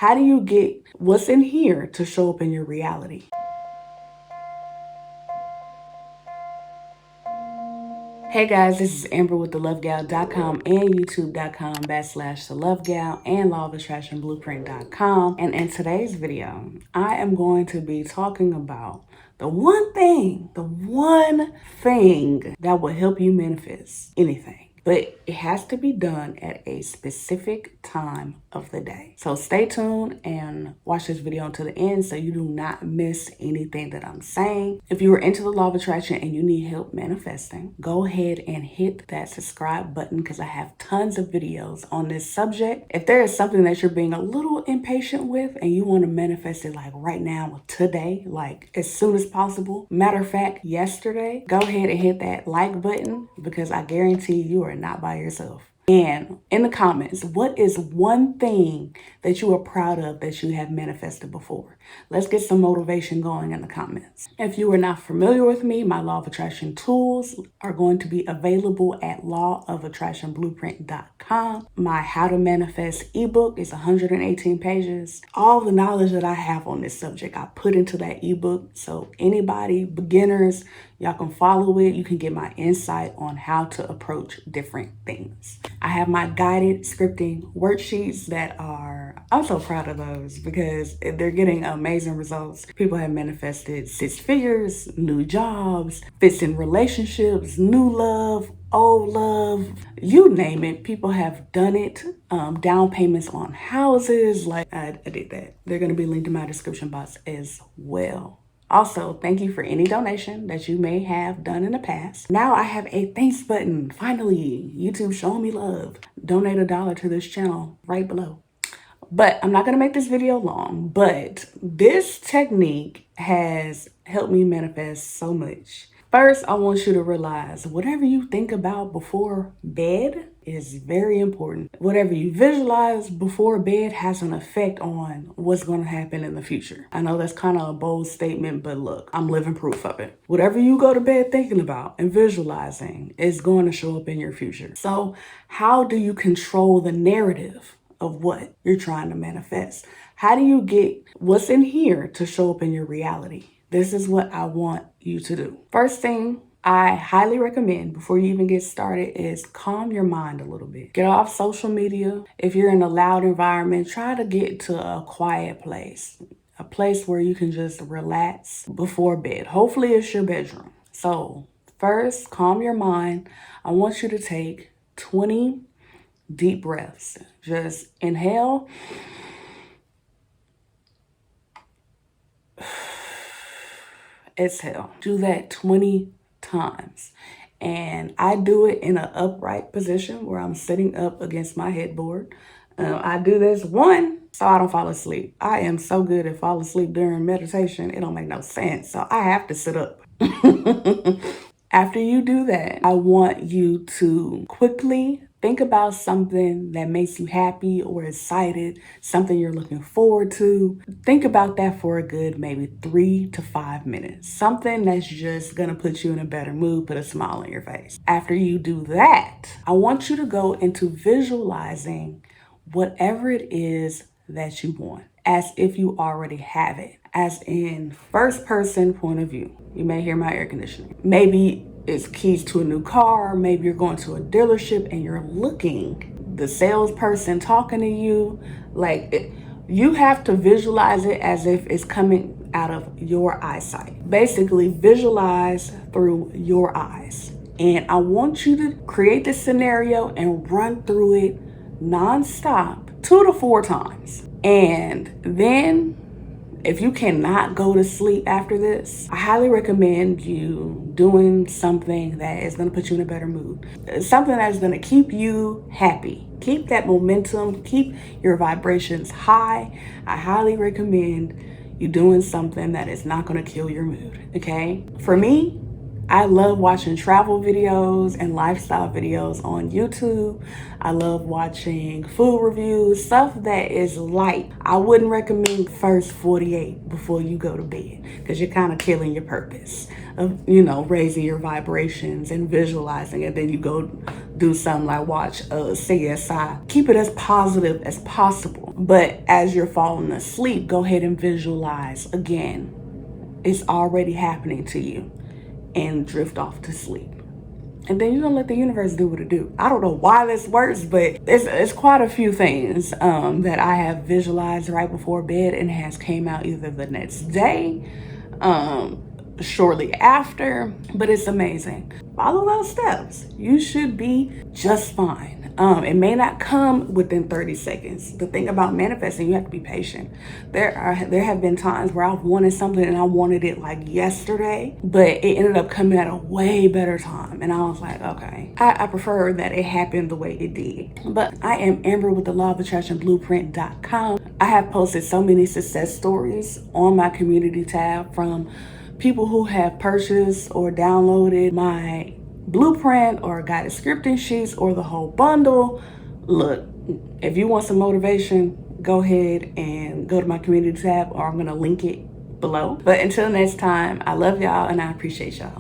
How do you get what's in here to show up in your reality? Hey guys, this is Amber with thelovegal.com and youtube.com/thelovegal and law-of-attraction-blueprint.com. And in today's video, I am going to be talking about the one thing that will help you manifest anything. But it has to be done at a specific time of the day. So stay tuned and watch this video until the end so you do not miss anything that I'm saying. If you are into the law of attraction and you need help manifesting, go ahead and hit that subscribe button because I have tons of videos on this subject. If there is something that you're being a little impatient with and you want to manifest it like right now, today, like as soon as possible, matter of fact, yesterday, go ahead and hit that like button because I guarantee you are not by yourself. And in the comments, what is one thing that you are proud of that you have manifested before? Let's get some motivation going in the comments. If you are not familiar with me, my Law of Attraction tools are going to be available at law-of-attraction-blueprint.com. My How to Manifest ebook is 118 pages. All the knowledge that I have on this subject, I put into that ebook. So anybody, beginners, y'all can follow it. You can get my insight on how to approach different things. I have my guided scripting worksheets that I'm so proud of those because they're getting amazing results. People have manifested 6 figures, new jobs, fits in relationships, new love, old love, you name it. People have done it. Down payments on houses, like I did that. They're going to be linked in my description box as well. Also, thank you for any donation that you may have done in the past. Now I have a thanks button. Finally, YouTube showing me love. Donate $1 to this channel right below. But I'm not going to make this video long, but this technique has helped me manifest so much. First, I want you to realize whatever you think about before bed is very important. Whatever you visualize before bed has an effect on what's going to happen in the future. I know that's kind of a bold statement, but look, I'm living proof of it. Whatever you go to bed thinking about and visualizing is going to show up in your future. So how do you control the narrative of what you're trying to manifest? How do you get what's in here to show up in your reality? This is what I want you to do. First thing I highly recommend before you even get started is calm your mind a little bit. Get off social media. If you're in a loud environment, try to get to a quiet place, a place where you can just relax before bed. Hopefully it's your bedroom. So first, calm your mind. I want you to take 20 deep breaths. Just inhale. Exhale. Do that 20 times. And I do it in an upright position where I'm sitting up against my headboard. I do this one so I don't fall asleep. I am so good at falling asleep during meditation. It don't make no sense. So I have to sit up. After you do that, I want you to quickly think about something that makes you happy or excited, something you're looking forward to. Think about that for a good maybe 3 to 5 minutes. Something that's just gonna put you in a better mood, put a smile on your face. After you do that, I want you to go into visualizing whatever it is that you want, as if you already have it, as in first person point of view. You may hear my air conditioning. Maybe it's keys to a new car. Maybe you're going to a dealership and you're looking, the salesperson talking to you. You have to visualize it as if it's coming out of your eyesight. Basically, visualize through your eyes. And I want you to create this scenario and run through it nonstop 2 to 4 times. And then if you cannot go to sleep after this, I highly recommend you doing something that is going to put you in a better mood. Something that's going to keep you happy. Keep that momentum, keep your vibrations high. I highly recommend you doing something that is not going to kill your mood, okay? For me, I love watching travel videos and lifestyle videos on YouTube. I love watching food reviews, stuff that is light. I wouldn't recommend first 48 before you go to bed because you're kind of killing your purpose of, raising your vibrations and visualizing it. Then you go do something like watch CSI. Keep it as positive as possible. But as you're falling asleep, go ahead and visualize again. It's already happening to you, and drift off to sleep. And then you're gonna let the universe do what it do. I don't know why this works, but it's quite a few things that I have visualized right before bed and has came out either the next day, shortly after, but it's amazing. Follow those steps. You should be just fine. It may not come within 30 seconds. The thing about manifesting, you have to be patient. There have been times where I've wanted something and I wanted it like yesterday, but it ended up coming at a way better time. And I was like, okay, I prefer that it happened the way it did. But I am Amber with the Law of Attraction Blueprint.com. I have posted so many success stories on my community tab from people who have purchased or downloaded my blueprint or guided scripting sheets or the whole bundle. Look, if you want some motivation, go ahead and go to my community tab, or I'm going to link it below. But until next time, I love y'all and I appreciate y'all.